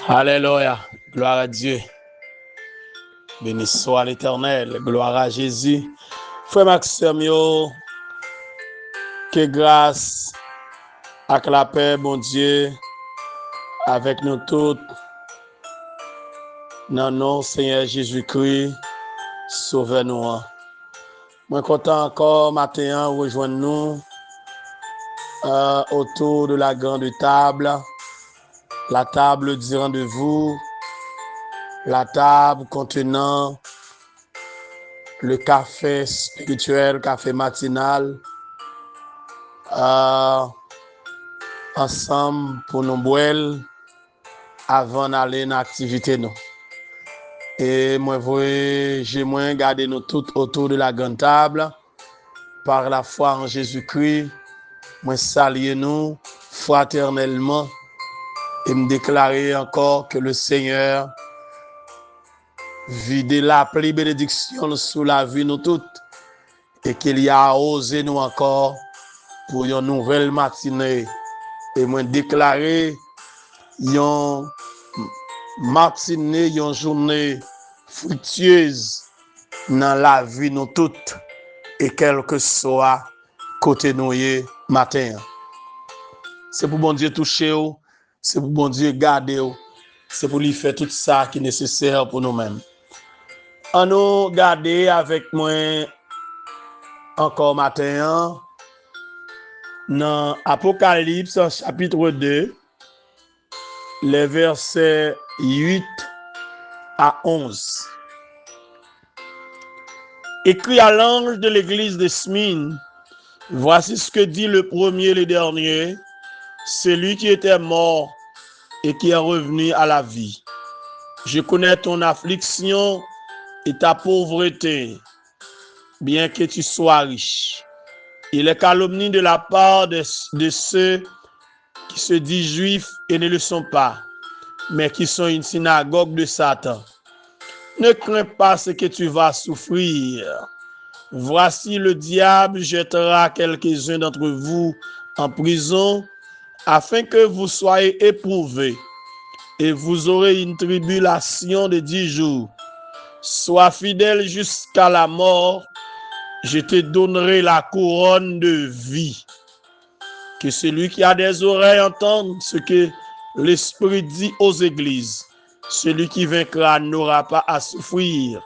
Alléluia. Gloire à Dieu. Béni soit l'Éternel. Gloire à Jésus. Frère Maxime, que grâce avec la paix, bon Dieu, avec nous tous, dans nom Seigneur Jésus-Christ, sauvez-nous. Moi, content encore matin rejoindre nous autour de la grande table, la table du rendez-vous, la table contenant le café spirituel, café matinal, ensemble pour nous boire avant d'aller dans l'activité. Et moi, j'ai gardé nous tous autour de la grande table par la foi en Jésus-Christ. Moi, saluer nous fraternellement et me déclarer encore que le Seigneur vide la pleine bénédiction sous la vie nous toutes et qu'il y a osé nous encore pour une nouvelle matinée. Et moi, déclarer une matinée, une journée fructueuse dans la vie nous toutes et quel que soit côté nous matin. C'est pour bon Dieu toucher, c'est pour bon Dieu garder, c'est pour lui faire tout ça qui est nécessaire pour nous-mêmes. On nous garder avec moi encore matin dans Apocalypse chapitre 2, les versets 8 à 11. Écrit à l'ange de l'église de Smyrne, voici ce que dit le premier et le dernier, celui qui était mort et qui est revenu à la vie. Je connais ton affliction et ta pauvreté, bien que tu sois riche. Et les calomnies de la part de ceux qui se disent juifs et ne le sont pas, mais qui sont une synagogue de Satan. Ne crains pas ce que tu vas souffrir. Voici le diable jettera quelques-uns d'entre vous en prison, afin que vous soyez éprouvés, et vous aurez une tribulation de 10 jours. Sois fidèle jusqu'à la mort, je te donnerai la couronne de vie. Que celui qui a des oreilles entende ce que l'Esprit dit aux églises. Celui qui vaincra n'aura pas à souffrir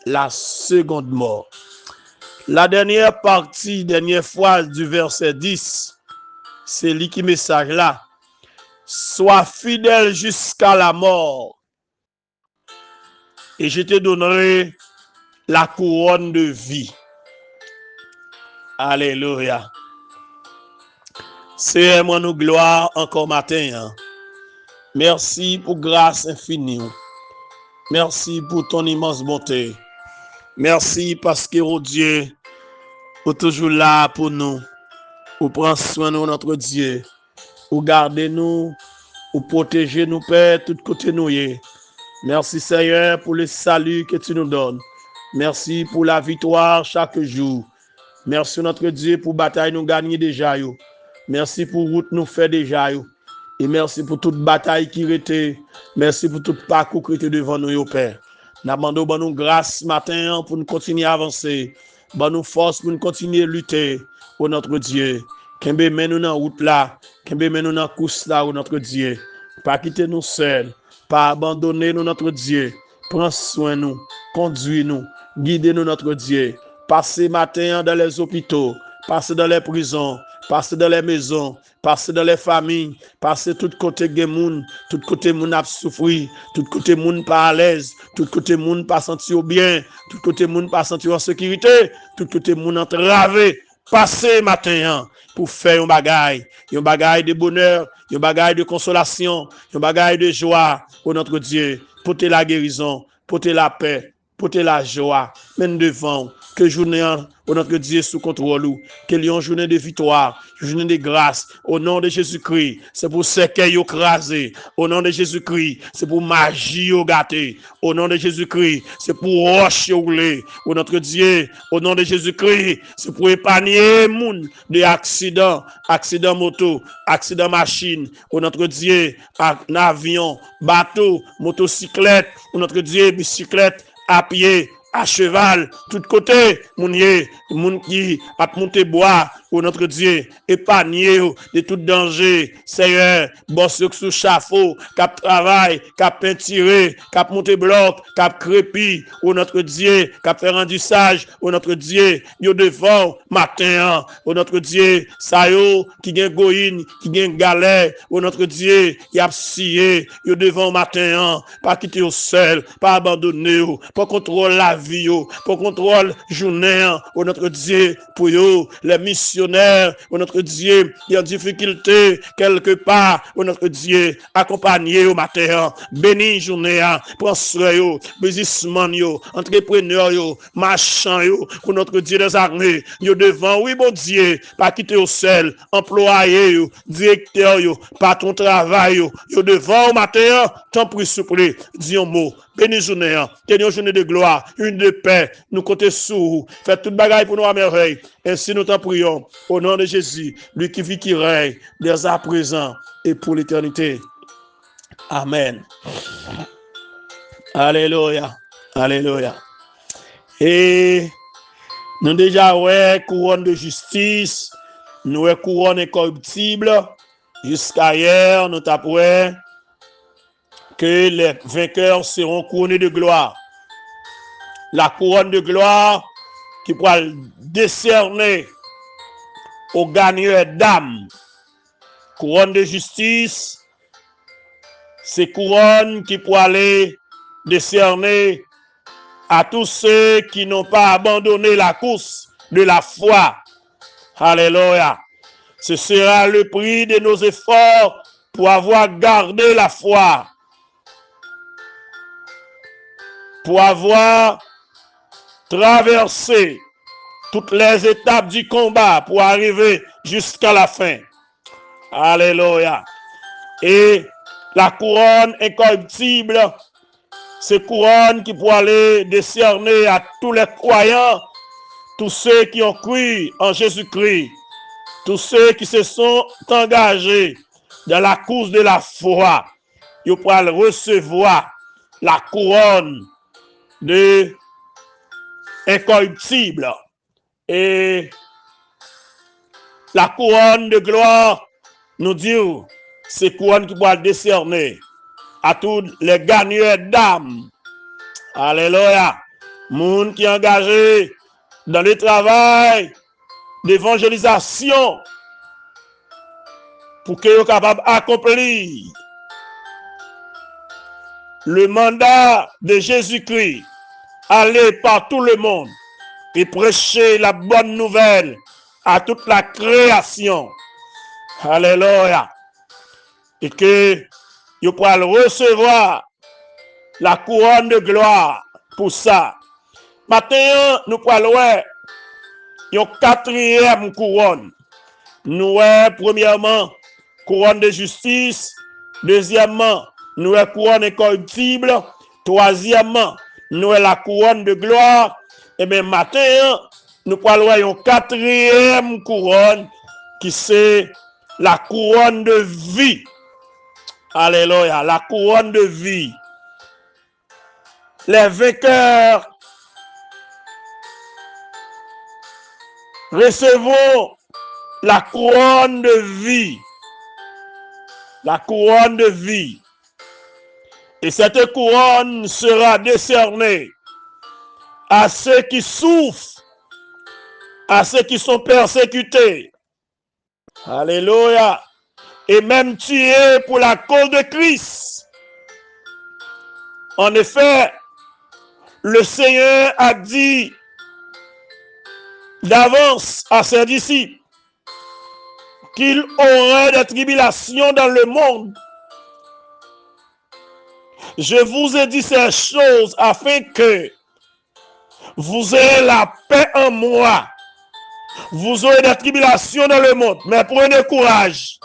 la seconde mort. La dernière partie, dernière phrase du verset 10, c'est lui qui message là. Sois fidèle jusqu'à la mort et je te donnerai la couronne de vie. Alléluia. Seigneur, nous gloire encore matin. Merci pour grâce infinie. Merci pour ton immense bonté. Merci parce que, oh Dieu, tu es toujours là pour nous. Ou prends soin de notre Dieu. Ou garder nous. Ou protéger nous, Père, tout côté nous. Merci, Seigneur, pour le salut que tu nous donnes. Merci pour la victoire chaque jour. Merci, notre Dieu, pour bataille nous gagner déjà. Merci pour route nous fait déjà. Et merci pour toute bataille qui était. Merci pour tout parcours qui était devant nous, Père. Nous demandons bonne grâce ce matin pour nous continuer à avancer. Bonne force pour nous continuer à lutter, oh notre Dieu. Kembe mène nous dans route là, Kembe mène nous dans course là, oh notre Dieu. Pas quitter nous seuls, pas abandonner nous, notre Dieu. Prends soin de nous, conduis-nous, guidez-nous, notre Dieu. Passez matin dans les hôpitaux, passez dans les prisons, passez dans les maisons, passez dans les familles, passez tout côté de moun, tout côté moun a souffri, tout côté moun pas à l'aise, tout côté moun pas senti bien, tout côté moun pas senti en sécurité, tout côté moun entravé. Passez matin pour faire un bagaille de bonheur, un bagaille de consolation, un bagaille de joie pour notre Dieu, porter la guérison, porter la paix, porter la joie, même devant, que journée, au nom de Dieu, sous contrôle, que une journée de victoire, une journée de grâce, au nom de Jésus-Christ, c'est pour cercueil écrasé, au nom de Jésus-Christ, c'est pour magie gâté, au nom de Jésus-Christ, c'est pour roche roulé, au nom de Dieu, au nom de Jésus-Christ, c'est pour épargner moun de accidents, accident moto, accident machine, au nom de Dieu, avion, bateau, motocyclette, au nom de Dieu, bicyclette, à pied, à cheval, tout côté, moun qui a monté bois, au notre Dieu, épargné de tout danger, Seigneur, boss sous chafaud, cap travail, cap peinturé, cap monté bloc, cap crépi, au notre Dieu, cap fait rendu sage, au notre Dieu, yo devant, matin, au notre Dieu, ça yo, qui gen goïne, qui gen galère, au notre Dieu, y a scié, yo devant matin, pas quitter au seul, pas abandonner, pas contrôler la vie, pas contrôler journée, au notre Dieu, pour yo, les missionnaires, au notre Dieu, qui en difficulté, quelque part, au notre Dieu, accompagné au matin, béni journée, prends soin yo, businessman yo, entrepreneur yo, marchand yo, pour notre Dieu des armées, yo devant, oui, bon Dieu, pas quitter au seul, employé yo, directeur yo, patron travail yo devant au matin, tant pris souple, dis un mot, béni journée, tenez une journée de gloire, une de paix, nous comptons sous, faites toute bagaille pour nous à merveille, ainsi nous t'en prions, au nom de Jésus, lui qui vit, qui règne, dès à présent et pour l'éternité. Amen. Alléluia. Alléluia. Et nous déjà, ouais, couronne de justice, nous ouais, couronne incorruptible, jusqu'à hier, nous t'apprenons que les vainqueurs seront couronnés de gloire. La couronne de gloire qui pourra décerner aux gagneurs d'âme. Couronne de justice, c'est couronne qui pourra aller décerner à tous ceux qui n'ont pas abandonné la course de la foi. Alléluia. Ce sera le prix de nos efforts pour avoir gardé la foi, pour avoir traversé toutes les étapes du combat pour arriver jusqu'à la fin. Alléluia. Et la couronne incorruptible, c'est couronne qui pourra aller décerner à tous les croyants, tous ceux qui ont cru en Jésus-Christ, tous ceux qui se sont engagés dans la course de la foi. Ils pourront recevoir la couronne de incorruptible. Et la couronne de gloire, nous dit, c'est couronne qui pourra décerner à tous les gagneurs d'âme. Alléluia. Monde qui est engagé dans le travail d'évangélisation pour qu'ils soient capables d'accomplir le mandat de Jésus-Christ, aller par tout le monde et prêcher la bonne nouvelle à toute la création. Alléluia. Et que vous pourrez recevoir la couronne de gloire pour ça. Maintenant, nous pourrons voir une quatrième couronne. Nous avons premièrement couronne de justice. Deuxièmement, nous avons couronne incorruptible. Troisièmement, nous avons la couronne de gloire. Et bien maintenant, nous pourrons voir une quatrième couronne qui c'est la couronne de vie. Alléluia, la couronne de vie. Les vainqueurs recevront la couronne de vie. La couronne de vie. Et cette couronne sera décernée à ceux qui souffrent, à ceux qui sont persécutés. Alléluia. Et même tués pour la cause de Christ. En effet, le Seigneur a dit d'avance à ses disciples qu'il aurait des tribulations dans le monde. Je vous ai dit ces choses afin que Vous aurez la paix en moi. Vous aurez des tribulations dans le monde, mais prenez courage.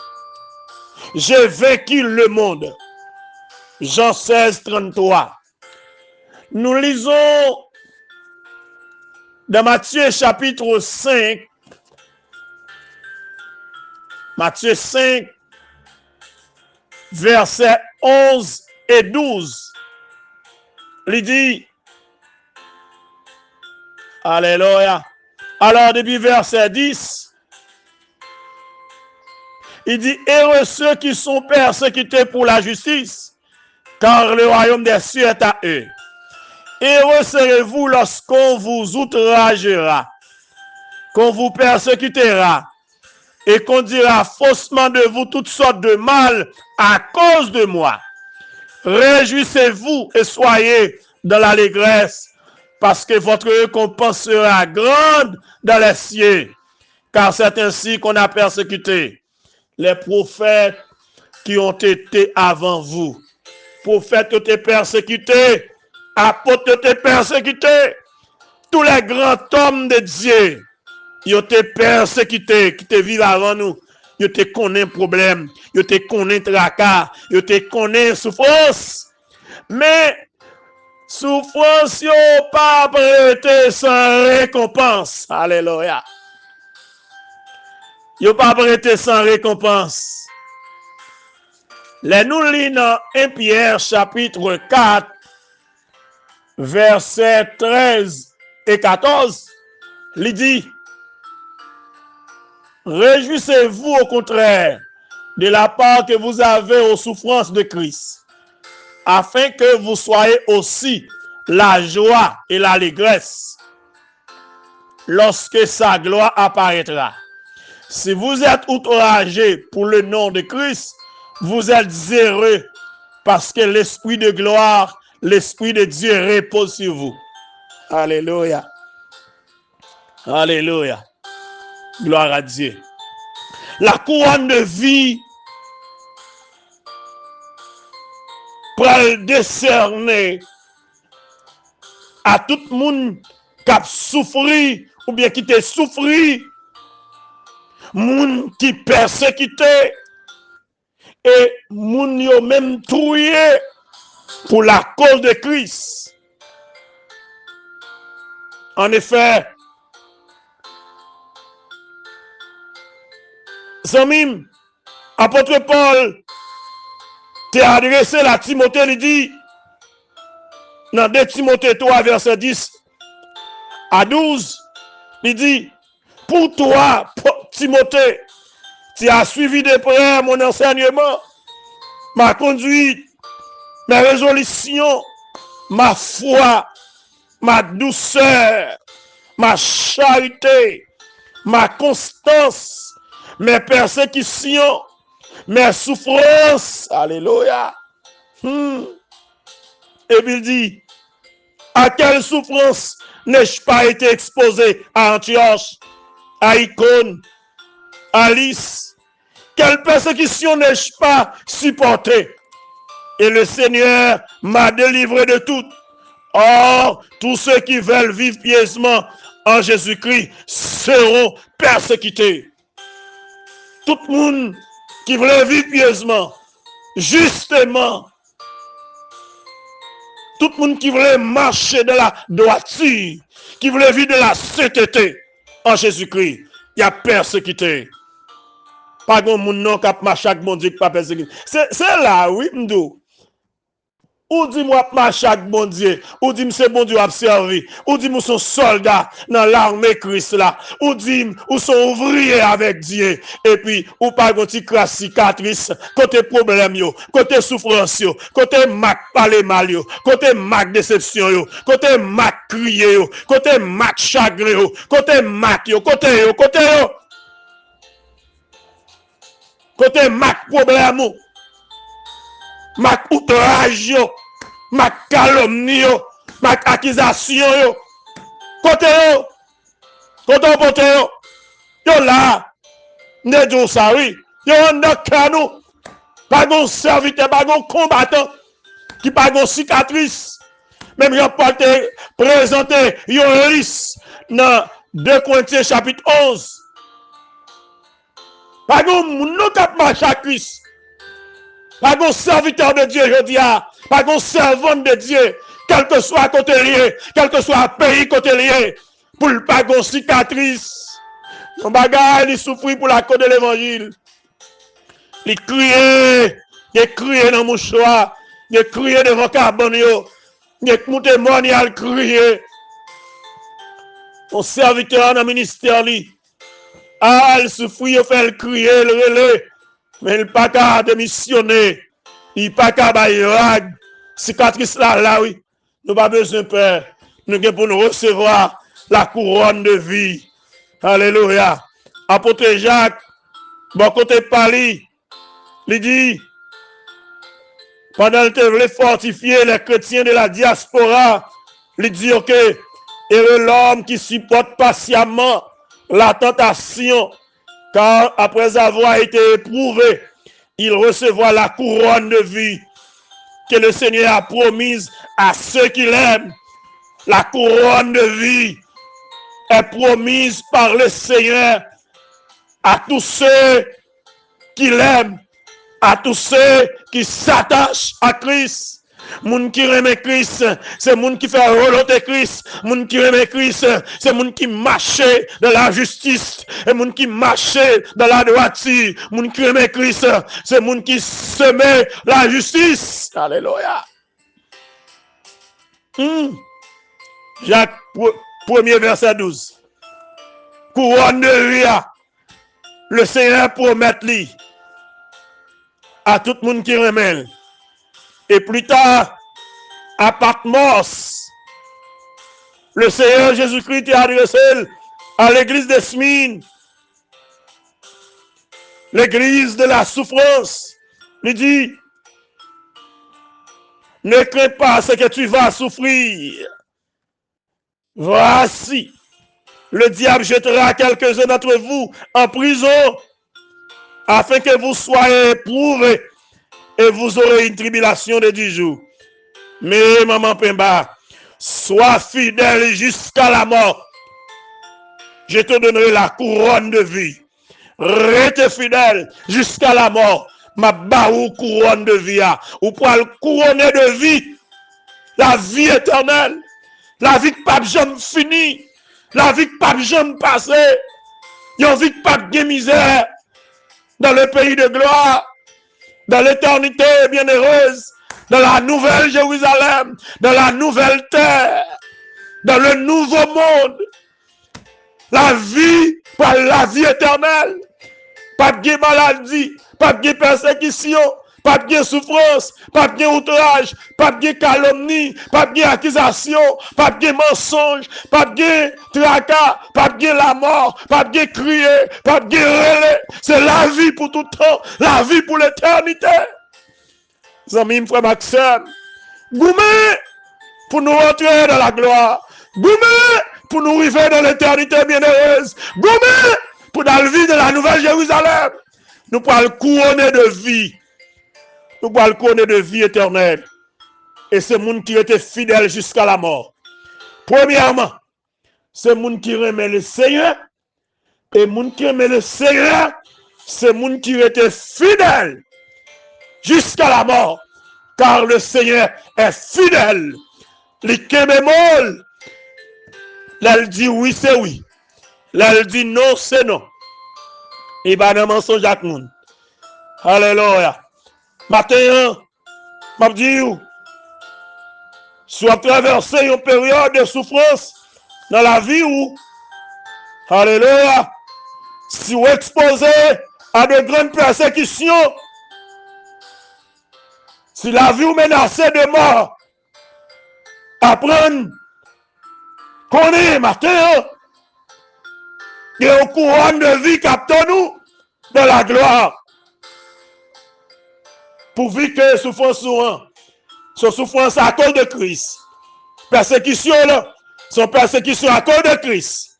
J'ai vaincu le monde. Jean 16, 33. Nous lisons dans Matthieu chapitre 5, Matthieu 5, versets 11 et 12. Il dit, alléluia. Alors, depuis verset 10, il dit, heureux ceux qui sont persécutés pour la justice, car le royaume des cieux est à eux. Heureux serez-vous lorsqu'on vous outragera, qu'on vous persécutera, et qu'on dira faussement de vous toutes sortes de mal à cause de moi. Réjouissez-vous et soyez dans l'allégresse, parce que votre récompense sera grande dans les cieux, car c'est ainsi qu'on a persécuté les prophètes qui ont été avant vous. Prophètes qui ont été persécutés, apôtres qui ont été persécutés, tous les grands hommes de Dieu, ils ont été persécutés, qui te vivent avant nous. Ils te connaissent problème, ils te connaissent tracas, ils te connaissent souffrance. Mais souffrance n'a pas prêté sans récompense. Alléluia. Ils n'ont pas prêté sans récompense. Les nous lisons dans 1 Pierre chapitre 4, versets 13 et 14. Il dit, réjouissez-vous au contraire de la part que vous avez aux souffrances de Christ, afin que vous soyez aussi la joie et l'allégresse lorsque sa gloire apparaîtra. Si vous êtes outragés pour le nom de Christ, vous êtes heureux parce que l'Esprit de gloire, l'Esprit de Dieu repose sur vous. Alléluia. Alléluia. Gloire à Dieu. La couronne de vie pour le décerner à tout le monde qui a souffert ou bien qui t'a souffert, monde qui persécuté et monde yo même trouillé pour la cause de Christ. En effet, Zamim, apôtre Paul, t'a adressé à Timothée, il dit, dans 2 Timothée 3, verset 10 à 12, il dit, pour toi, Timothée, tu as suivi de près mon enseignement, ma conduite, mes résolutions, ma foi, ma douceur, ma charité, ma constance, mes persécutions, mes souffrances. Alléluia. Et puis il dit, à quelle souffrance n'ai-je pas été exposé à Antioche, à Icône, à Lys? Quelle persécution n'ai-je pas supporté? Et le Seigneur m'a délivré de toutes. Or, tous ceux qui veulent vivre pieusement en Jésus-Christ seront persécutés. Tout le monde qui veut vivre pieusement, justement, tout le monde qui veut marcher de la droiture, qui veut vivre de la sainteté en Jésus-Christ, il y a persécuté. Pas de monde non qui marche chaque bon Dieu qui pas persécuté. C'est là, oui, m'dou. Ou dis-moi pas chaque bon Dieu, ou dis-moi c'est bon Dieu à servir, ou dis-moi son soldat dans l'armée Christ là, ou dis-moi ou son ouvrier avec Dieu, et puis ou pas une petite crasse cicatrice, côté problème yo, côté souffrance yo, côté mac parler mal yo, côté mac déception yo, côté mac crier yo, côté mac chagrin yo, côté mac yo, côté yo, côté mac problème yo. Ma outrage yo, ma calomnie yo, ma accusation yo. Côté yo, yo là, ne dit ça oui, yo on a canou, pas gon serviteur, pas gon combattant, qui pas gon cicatrice, Même Jean-Paul te présenté une liste dans 2 Corinthiens chapitre 11. Pas de nous qui marche à Christ. Pas de serviteur de Dieu, je dis, pas de servant de Dieu, quel que soit côté lié, quel que soit pays côté lié, pour le pas de cicatrice. Son bagage, il souffre pour la cause de l'évangile. Il criait dans mon choix, il criait devant Carbonio, il monté monial crier. Mon serviteur dans le ministère, il souffre, il fait le crier, le relais. Mais il n'est pas qu'à démissionner. Il n'est pas qu'à bailler. Cicatrice là, oui. Nous n'avons pas besoin de peur. Nous avons pour nous recevoir la couronne de vie. Alléluia. Apôtre Jacques, bon côté Paris, il dit, pendant qu'il voulait fortifier les chrétiens de la diaspora, il dit, ok, et l'homme qui supporte patiemment la tentation, car après avoir été éprouvé, il recevra la couronne de vie que le Seigneur a promise à ceux qui l'aiment. La couronne de vie est promise par le Seigneur à tous ceux qui l'aiment, à tous ceux qui s'attachent à Christ. Moun qui aime Christ, c'est moun qui fait volonté Christ. Moun qui aime Christ, c'est moun qui marche dans la justice. Et moun qui marche dans la droiture. Moun qui aime Christ, c'est moun qui sème la justice. Alléluia. Jacques 1er verset 12. Couronne de vie, le Seigneur promet lui à tout le monde qui remet. Et plus tard, à Patmos, le Seigneur Jésus-Christ est adressé à l'église de Smyrne, l'église de la souffrance. Il dit, ne crains pas ce que tu vas souffrir. Voici, le diable jettera quelques-uns d'entre vous en prison, afin que vous soyez éprouvés. Et vous aurez une tribulation de 10 jours. Mais maman Pemba, sois fidèle jusqu'à la mort. Je te donnerai la couronne de vie. Reste fidèle jusqu'à la mort. Ma baou couronne de vie. Ou pour le couronner de vie. La vie éternelle. La vie que pas jamais fini. La vie que pas jamais passée. Une vie que pas de misère. Dans le pays de gloire. Dans l'éternité bienheureuse, dans la nouvelle Jérusalem, dans la nouvelle terre, dans le nouveau monde, la vie, par la vie éternelle, pas de maladie, pas de persécution, pas de souffrance, pas de outrage, pas de calomnie, pas de accusation, pas de mensonge, pas de tracas, pas de la mort, pas de crier, pas de relais. C'est la vie pour tout le temps, la vie pour l'éternité. Amis, frère Maxime, goumé pour nous rentrer dans la gloire, goumé pour nous arriver dans l'éternité bienheureuse, goumé pour dans la vie de la nouvelle Jérusalem. Nous pourrons le couronner de vie. Nous pourrons le couronner de vie éternelle. Et c'est le monde qui était fidèle jusqu'à la mort. Premièrement, c'est le monde qui remet le Seigneur. Et le monde qui remet le Seigneur, c'est le monde qui était fidèle jusqu'à la mort. Car le Seigneur est fidèle. Les kémémol, là, il dit oui, c'est oui. Là, il dit non, c'est non. Et bien, dans le mensonge à tout le monde. Alléluia. Maintenant, je dis, soit traverser une période de souffrance dans la vie où, alléluia, si vous êtes exposé à de grandes persécutions, si la vie vous menace de mort, apprendre qu'on est matin, et au courant de vie captons-nous dans la gloire. Pourvu que souffrance soit souffrance à cause de Christ. Persécution là, sont persécution à cause de Christ.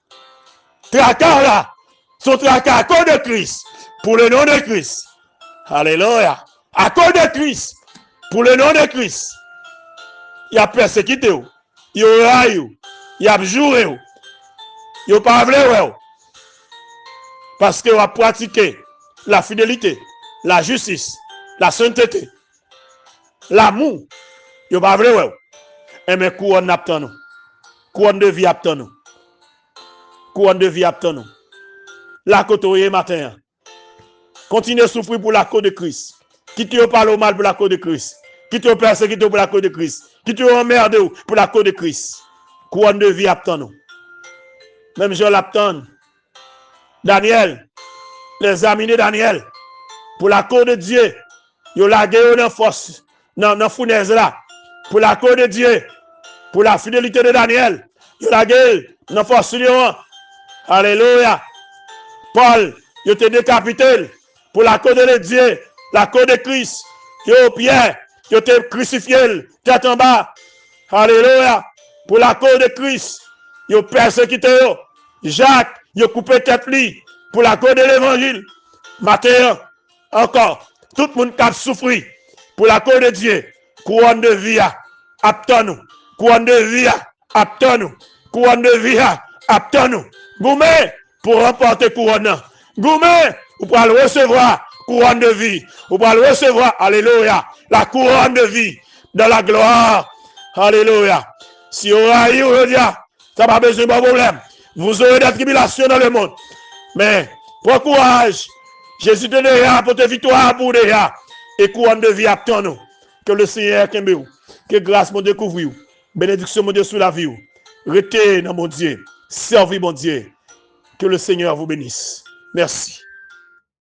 Tracas là, sont tracas à cause de Christ. Pour le nom de Christ. Alléluia. À cause de Christ. Pour le nom de Christ. il a persécuté, il a raillé, il a juré, il a pas voulu, parce qu'il a pratiqué la fidélité, la justice, la sainteté, l'amour, il a pas voulu, et mais couronne n'attend nous, couronne de vie attend nous, couronne de vie attend nous. La côte matin, continuez à souffrir pour la cause de Christ. Qui te parle au mal pour la cause de Christ. Qui te persécute pour la cause de Christ. Qui te emmerde pour la cause de Christ. Couronne de vie attend nous. Même Jean l'attend. Daniel, les amis de Daniel, pour la cause de Dieu, ils ont la guerre dans force, dans la fournaise là. Pour la cause de Dieu, pour la fidélité de Daniel, ils ont la guerre dans force lion. Alléluia. Paul, il était décapité pour la cause de Dieu, la cause de Christ. Yo Pierre, il était crucifié, tête en bas. Alléluia. Pour la cause de Christ, il persécuté. Jacques, il a coupé tête lui pour la cause de l'évangile. Matthieu, encore, tout le monde qui a souffert pour la cause de Dieu. Couronne de vie, attends nous. Couronne de vie, attends nous. Couronne de vie, attends nous. Goumé, pour remporter couronne. Goumé, vous pouvez recevoir couronne de vie. Vous pouvez recevoir, alléluia, la couronne de vie dans la gloire. Alléluia. Si vous avez eu, ça n'a pas besoin de problème. Vous aurez des tribulations dans le monde. Mais, pour courage, Jésus te donnera pour te victoire pour déjà. Et couronne de vie attend nous. Que le Seigneur kembe ou. Que grâce mon découvrir. Bénédiction mon Dieu sur la vie. Restez dans mon Dieu. Servez mon Dieu. Que le Seigneur vous bénisse. Merci.